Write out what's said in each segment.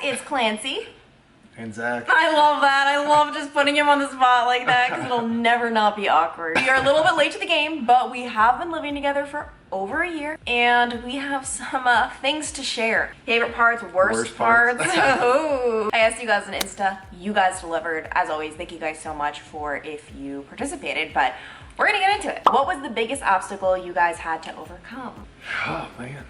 It's Clancy. And Zach. I love that. I love just putting him on the spot like that because it'll never not be awkward. We are a little bit late to the game, but we have been living together for over a year and we have some things to share. Favorite parts, worst parts. Oh. I asked you guys on Insta. You guys delivered. As always, thank you guys so much for if you participated, but we're gonna get into it. What was the biggest obstacle you guys had to overcome? Oh man.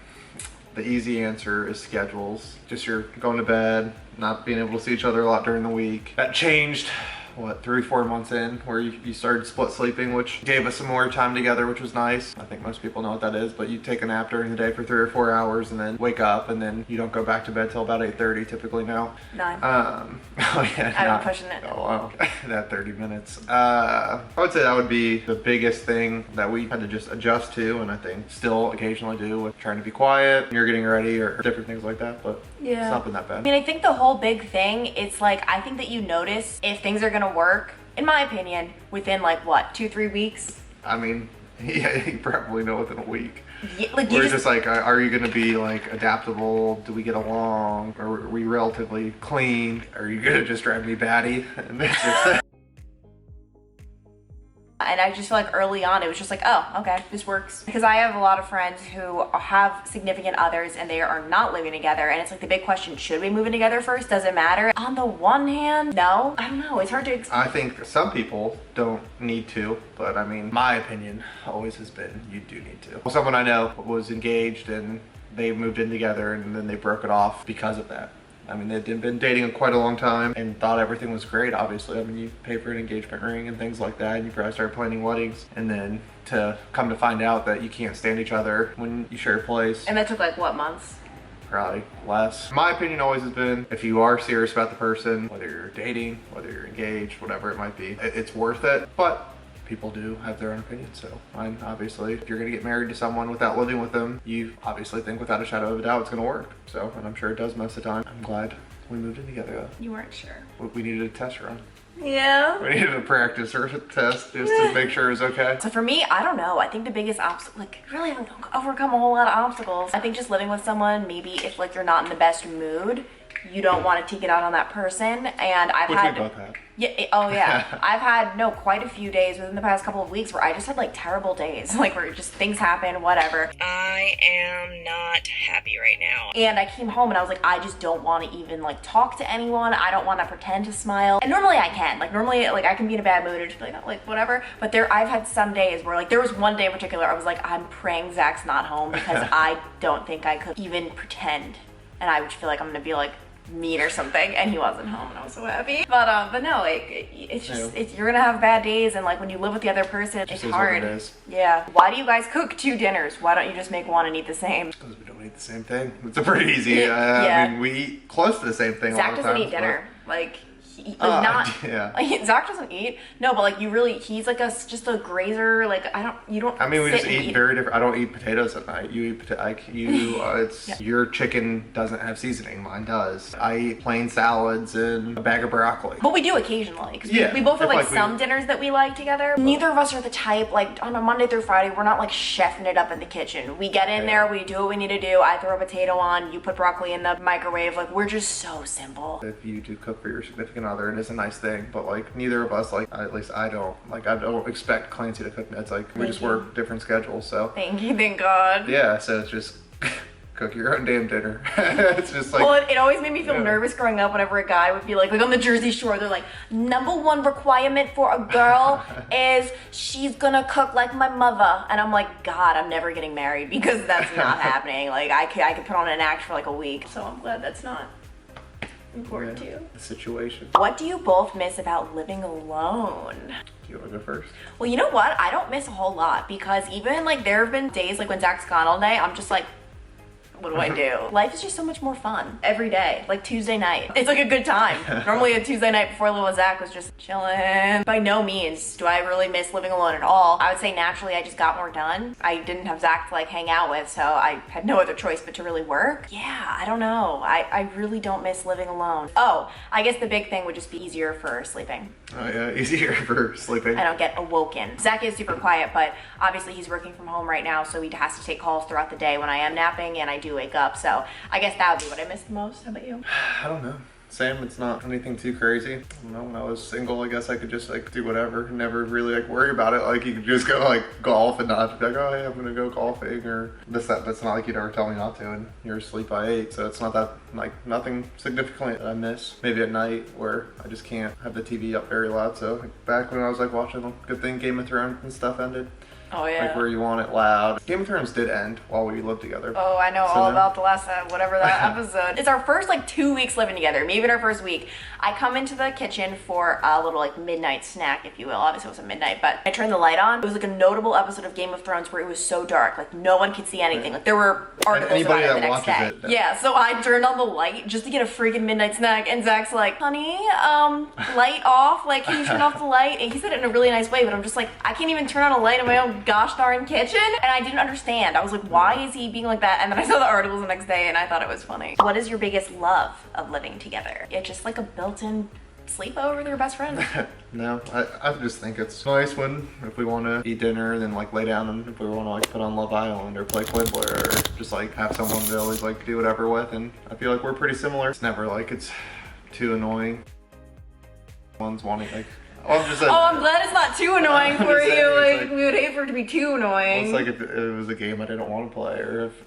The easy answer is schedules. Just you're going to bed, not being able to see each other a lot during the week. That changed, what, 3-4 months in, where you started split sleeping, which gave us some more time together, which was nice. I think most people know what that is, but you take a nap during the day for 3 or 4 hours and then wake up and then you don't go back to bed till about 8:30 typically now. 9. Oh yeah. I've been pushing it. Oh wow. That 30 minutes. I would say that would be the biggest thing that we had to just adjust to, and I think still occasionally do, with trying to be quiet when you're getting ready or different things like that, but yeah, it's not been that bad. I mean, I think the whole big thing, it's like, I think that you notice if things are gonna work, in my opinion, within like what, 2-3 weeks? I mean, yeah, you probably know within a week. Yeah, like We're just like, are you gonna be like adaptable? Do we get along? Are we relatively clean? Are you gonna just drive me batty? And it's just and I just feel like early on it was just like, oh, okay, this works. Because I have a lot of friends who have significant others and they are not living together, and it's like the big question, should we move in together first? Does it matter? On the one hand, no. I don't know, it's hard to explain. I think some people don't need to, but I mean, my opinion always has been you do need to. Someone I know was engaged and they moved in together and then they broke it off because of that. I mean, they'd been dating quite a long time and thought everything was great, obviously. I mean, you pay for an engagement ring and things like that, and you probably start planning weddings. And then to come to find out that you can't stand each other when you share a place. And that took like, what, months? Probably less. My opinion always has been, if you are serious about the person, whether you're dating, whether you're engaged, whatever it might be, it's worth it. But people do have their own opinions, so mine, obviously, if you're gonna get married to someone without living with them, you obviously think without a shadow of a doubt it's gonna work. So, and I'm sure it does most of the time. I'm glad we moved in together though. You weren't sure. We needed a test run. Yeah. We needed a practice or a test just to make sure it was okay. So for me, I don't know. I think the biggest obstacle, like, really, I don't overcome a whole lot of obstacles. I think just living with someone, maybe if like you're not in the best mood, you don't want to take it out on that person. And I've had, we both had. Yeah, oh yeah. I've had, quite a few days within the past couple of weeks where I just had like terrible days, like where just things happen, whatever. I am not happy right now. And I came home and I was like, I just don't want to even like talk to anyone. I don't want to pretend to smile. And normally I can, like normally like I can be in a bad mood and just be like whatever. But I've had some days where like there was one day in particular I was like, I'm praying Zach's not home because I don't think I could even pretend. And I would feel like I'm gonna be like mean or something, and he wasn't home and I was so happy. But no, like it's just you're gonna have bad days, and like when you live with the other person, it's hard. What it is. Yeah. Why do you guys cook 2 dinners? Why don't you just make one and eat the same? Because we don't eat the same thing. It's a pretty easy. Yeah. I mean, we eat close to the same thing. Zach all the doesn't time, eat dinner. Like yeah. Like, Zach doesn't eat. No, but like he's like just a grazer. Like you don't. I mean, we just eat very different. I don't eat potatoes at night. You eat it's yeah. Your chicken doesn't have seasoning. Mine does. I eat plain salads and a bag of broccoli. But we do occasionally. Cause yeah. We both have like some dinners that we like together. Neither of us are the type, like on a Monday through Friday, we're not like chefing it up in the kitchen. We get in there, we do what we need to do. I throw a potato on, you put broccoli in the microwave. Like we're just so simple. If you do cook for your significant other, it is a nice thing, but like neither of us, like at least I don't expect Clancy to cook. It's like we just work different schedules, so thank you, thank God. Yeah, so it's just cook your own damn dinner. It's just like, well, it always made me feel nervous growing up whenever a guy would be like on the Jersey Shore, they're like, #1 requirement for a girl is she's gonna cook like my mother. And I'm like, God, I'm never getting married because that's not happening. Like I could put on an act for like a week, so I'm glad that's not important to you. The situation. What do you both miss about living alone? Do you want to go first? Well, you know what? I don't miss a whole lot because even like there have been days like when Zach's gone all day, I'm just like, what do I do? Life is just so much more fun every day, like Tuesday night. It's like a good time. Normally a Tuesday night before living with Zach was just chilling. By no means do I really miss living alone at all. I would say naturally I just got more done. I didn't have Zach to like hang out with, so I had no other choice but to really work. Yeah, I don't know. I really don't miss living alone. Oh, I guess the big thing would just be easier for sleeping. Oh yeah, easier for sleeping. I don't get awoken. Zach is super quiet, but obviously he's working from home right now, so he has to take calls throughout the day when I am napping, and I do do wake up. So I guess that would be what I missed the most. How about you? I don't know. Same, it's not anything too crazy. I don't know, when I was single, I guess I could just like do whatever, never really like worry about it. Like you could just go like golf and not be like, oh hey, I'm gonna go golfing or this, that, but it's not like you'd ever tell me not to and you're asleep by 8. So it's not that, like nothing significant that I miss. Maybe at night where I just can't have the TV up very loud. So like, back when I was like watching a good thing, Game of Thrones and stuff ended. Oh yeah. Like where you want it loud. Game of Thrones did end while we lived together. Oh, I know all about the last, whatever that episode. It's our first like 2 weeks living together, maybe in our first week. I come into the kitchen for a little like midnight snack, if you will. Obviously it wasn't midnight, but I turned the light on. It was like a notable episode of Game of Thrones where it was so dark, like no one could see anything. Like there were articles about it the next day. Yeah, so I turned on the light just to get a freaking midnight snack, and Zach's like, honey, light off, like can you turn off the light? And he said it in a really nice way, but I'm just like, I can't even turn on a light in my own gosh darn kitchen. And I didn't understand. I was like, why is he being like that? And then I saw the articles the next day and I thought it was funny. What is your biggest love of living together? It's just like a built-in sleepover with your best friend. No, I just think it's nice when if we want to eat dinner, then like lay down, and if we want to like put on Love Island or play Quibbler or just like have someone to always like do whatever with. And I feel like we're pretty similar. It's never like it's too annoying. One's wanting like, I'm glad it's not too annoying for you. Like, we would hate for it to be too annoying. Well, it's like if it was a game I didn't want to play, or if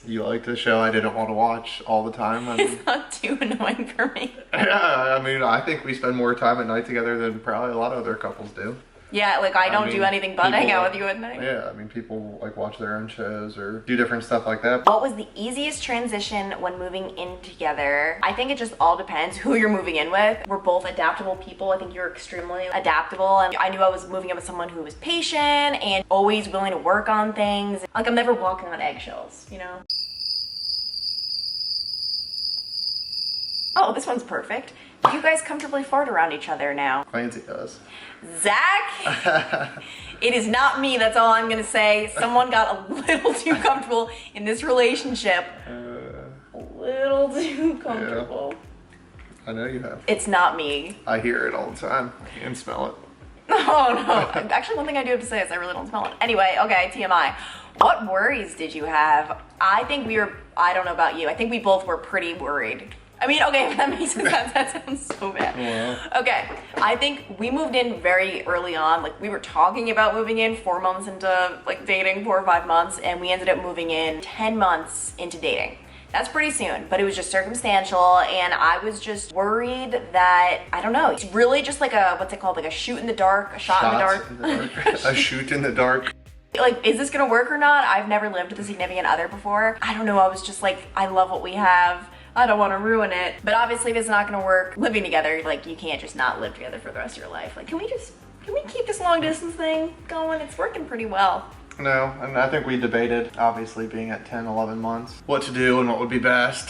you liked a show I didn't want to watch all the time. I mean, it's not too annoying for me. Yeah, I mean, I think we spend more time at night together than probably a lot of other couples do. Yeah, like I don't do anything but hang out with you at night. Yeah, I mean, people like watch their own shows or do different stuff like that. What was the easiest transition when moving in together? I think it just all depends who you're moving in with. We're both adaptable people. I think you're extremely adaptable, and I knew I was moving in with someone who was patient and always willing to work on things. Like I'm never walking on eggshells, you know? Oh, this one's perfect. You guys comfortably fart around each other now. Clancy does. Zach, it is not me, that's all I'm gonna say. Someone got a little too comfortable in this relationship. A little too comfortable. Yeah. I know you have. It's not me. I hear it all the time and smell it. Oh no. Actually, one thing I do have to say is I really don't smell it. Anyway, okay, TMI. What worries did you have? I think I don't know about you, I think we both were pretty worried. I mean, okay, if that makes sense, that sounds so bad. Yeah. Okay, I think we moved in very early on. Like, we were talking about moving in 4 months into, like, dating, 4 or 5 months, and we ended up moving in 10 months into dating. That's pretty soon, but it was just circumstantial, and I was just worried that, I don't know, it's really just like a, what's it called, like a shoot in the dark, a shot in the dark. A shoot in the dark. Like, is this gonna work or not? I've never lived with a significant other before. I don't know, I was just like, I love what we have. I don't want to ruin it. But obviously if it's not gonna work, living together, like you can't just not live together for the rest of your life. Like, can we keep this long distance thing going? It's working pretty well. No, and I think we debated, obviously being at 10, 11 months, what to do and what would be best.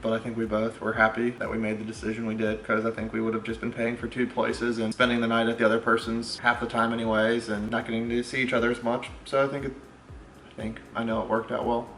But I think we both were happy that we made the decision we did, because I think we would have just been paying for 2 places and spending the night at the other person's half the time anyways and not getting to see each other as much. So I know it worked out well.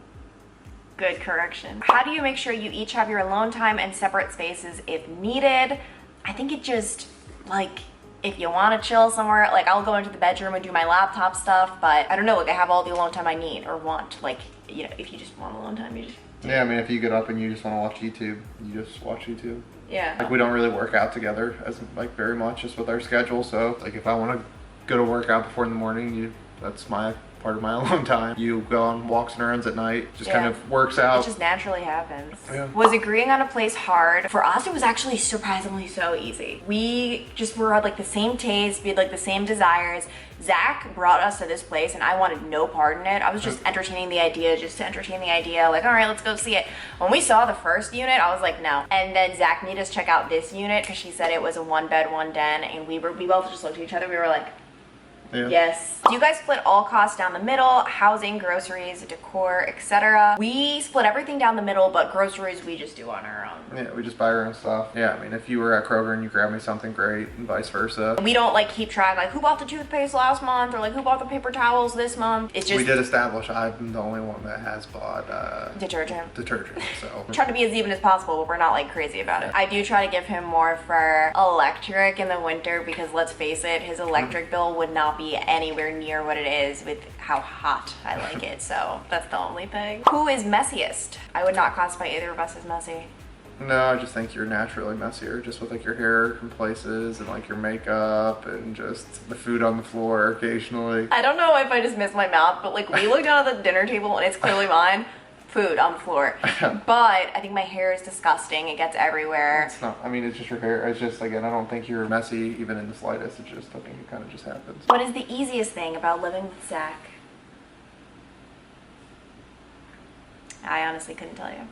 Good correction. How do you make sure you each have your alone time and separate spaces if needed? I think it just, like, if you want to chill somewhere, like I'll go into the bedroom and do my laptop stuff, but I don't know, like I have all the alone time I need or want. Like, you know, if you just want alone time, you just... Yeah, I mean, if you get up and you just want to watch YouTube, you just watch YouTube. Yeah. Like, we don't really work out together as, like, very much just with our schedule, so, like, if I want to go to work out before in the morning, that's my part of my alone time. You go on walks and runs at night, just kind of works out. It just naturally happens. Yeah. Was agreeing on a place hard? For us, it was actually surprisingly so easy. We just were like the same taste, we had like the same desires. Zach brought us to this place and I wanted no part in it. I was just entertaining the idea, just to entertain the idea, like, all right, let's go see it. When we saw the first unit, I was like, no. And then Zach made us check out this unit because she said it was a 1-bed, 1-den, and we both just looked at each other, we were like, yeah. Yes. Do you guys split all costs down the middle? Housing, groceries, decor, etc. We split everything down the middle, but groceries we just do on our own. Yeah, we just buy our own stuff. Yeah, I mean, if you were at Kroger and you grabbed me something, great, and vice versa. We don't like keep track, like who bought the toothpaste last month, or like who bought the paper towels this month. It's just... We did establish I'm the only one that has bought detergent, so. Try to be as even as possible, but we're not like crazy about it. I do try to give him more for electric in the winter because let's face it, his electric bill would not be anywhere near what it is with how hot I like it. So that's the only thing. Who is messiest? I would not classify either of us as messy. No, I just think you're naturally messier, just with like your hair in places and like your makeup and just the food on the floor occasionally. I don't know if I just missed my mouth, but like we look down at the dinner table and it's clearly mine. Food on the floor. But I think my hair is disgusting. It gets everywhere. It's not, I mean, it's just your hair. It's just, again, I don't think you're messy even in the slightest. It's just, I think it kind of just happens. What is the easiest thing about living with Zac? I honestly couldn't tell you.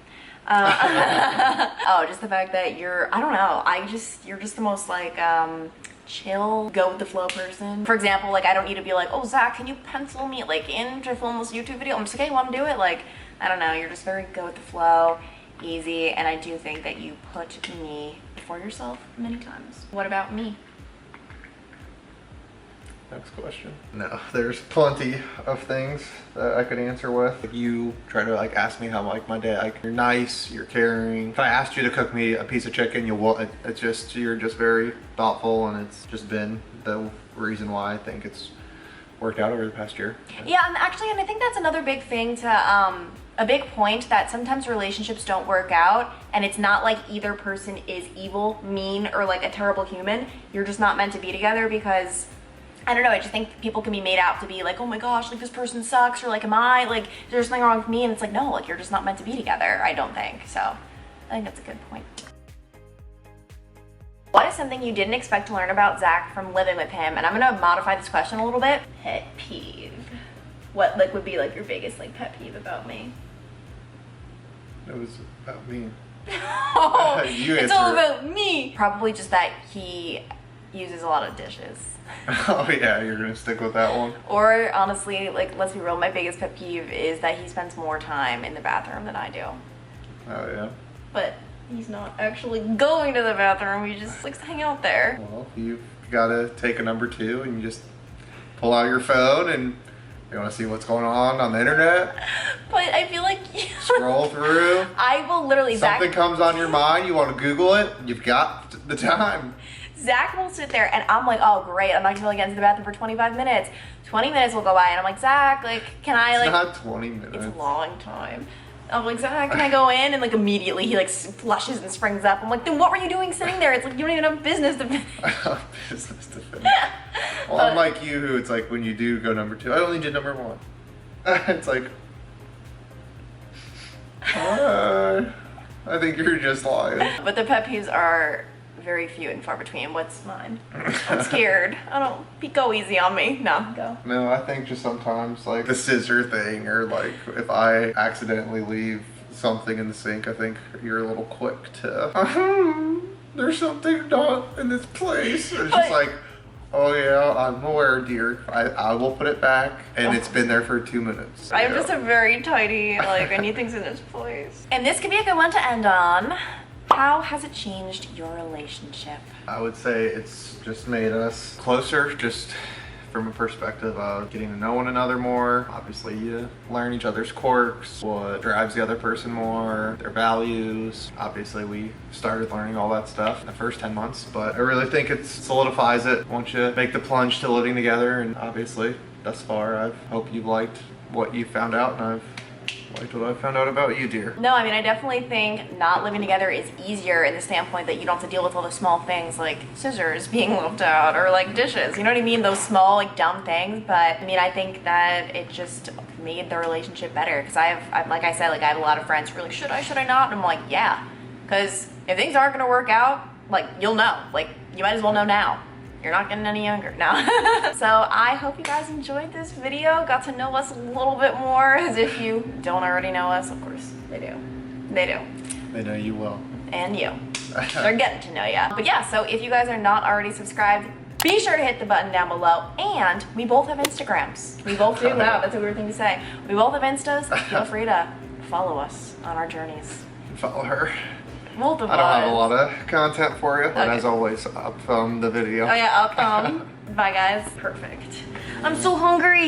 Oh, just the fact that you're, I don't know, you're just the most like, chill, go with the flow person. For example, like I don't need to be like, oh Zac, can you pencil me like in to film this YouTube video? I'm just like, hey, you want to do it? Like, I don't know, you're just very go with the flow, easy, and I do think that you put me before yourself many times. What about me? Next question. No, there's plenty of things that I could answer with. If you try to like ask me how like my day, like you're nice, you're caring. If I asked you to cook me a piece of chicken, it's just, you're just very thoughtful, and it's just been the reason why I think it's worked out over the past year. Yeah, and actually, and I think that's another big thing to, a big point, that sometimes relationships don't work out, and it's not like either person is evil, mean, or like a terrible human. You're just not meant to be together because, I don't know, I just think people can be made out to be like, oh my gosh, like this person sucks, or like, am I, like, there's something wrong with me, and it's like, no, like, you're just not meant to be together, I don't think. So, I think that's a good point. What is something you didn't expect to learn about Zac from living with him? And I'm gonna modify this question a little bit. Pet peeve. What like would be like your biggest like pet peeve about me? It was about me. Oh, it's all about me. Probably just that he uses a lot of dishes. Oh yeah, you're gonna stick with that one? Or honestly, like let's be real, my biggest pet peeve is that he spends more time in the bathroom than I do. Oh yeah. But he's not actually going to the bathroom, he just likes to hang out there. Well, you've gotta take a number 2 and you just pull out your phone and you wanna see what's going on the internet. But I feel like scroll through. I will literally, something comes on your mind, you wanna Google it, you've got the time. Zac will sit there and I'm like, oh great, I'm not gonna be able to get into the bathroom for 25 minutes. 20 minutes will go by and I'm like, Zac, like, can I like... It's not 20 minutes. It's a long time. I'm like, Zac, can I go in? And like immediately he like flushes and springs up. I'm like, then what were you doing sitting there? It's like, you don't even have business to finish. I have business to finish. Well, unlike you, who it's like when you do go number 2, I only did number 1. It's like, I think you're just lying. But the pet peeves are very few and far between. What's mine? I'm scared. Go easy on me. No, go. No, I think just sometimes like the scissor thing, or like if I accidentally leave something in the sink, I think you're a little quick to, there's something not in this place. It's just like, oh yeah, I'm aware, dear. I will put it back, and it's been there for 2 minutes. I'm just a very tidy, like I need things in this place. And this could be a good one to end on. How has it changed your relationship? I would say it's just made us closer, just from a perspective of getting to know one another more. Obviously, you learn each other's quirks, what drives the other person more, their values. Obviously, we started learning all that stuff in the first 10 months, but I really think it solidifies it once you make the plunge to living together. And obviously, thus far, I hope you've liked what you found out, and I've liked what I found out about you, dear. No, I mean, I definitely think not living together is easier in the standpoint that you don't have to deal with all the small things like scissors being left out or like dishes, you know what I mean? Those small, like, dumb things. But I mean, I think that it just made the relationship better, because I've like I said, like, I have a lot of friends who are like, should I not? And I'm like, yeah, because if things aren't gonna work out, like, you'll know. Like, you might as well know now. You're not getting any younger now. So I hope you guys enjoyed this video, got to know us a little bit more, as if you don't already know us. Of course, they do. They do. They know you well. And you. They're getting to know you. But yeah, so if you guys are not already subscribed, be sure to hit the button down below. And we both have Instagrams. We both do. Wow, that's a weird thing to say. We both have Instas. Feel free to follow us on our journeys. Follow her. Both of us. I don't have a lot of content for you, but as always, up the video. Oh yeah, up Bye guys. Perfect. I'm so hungry.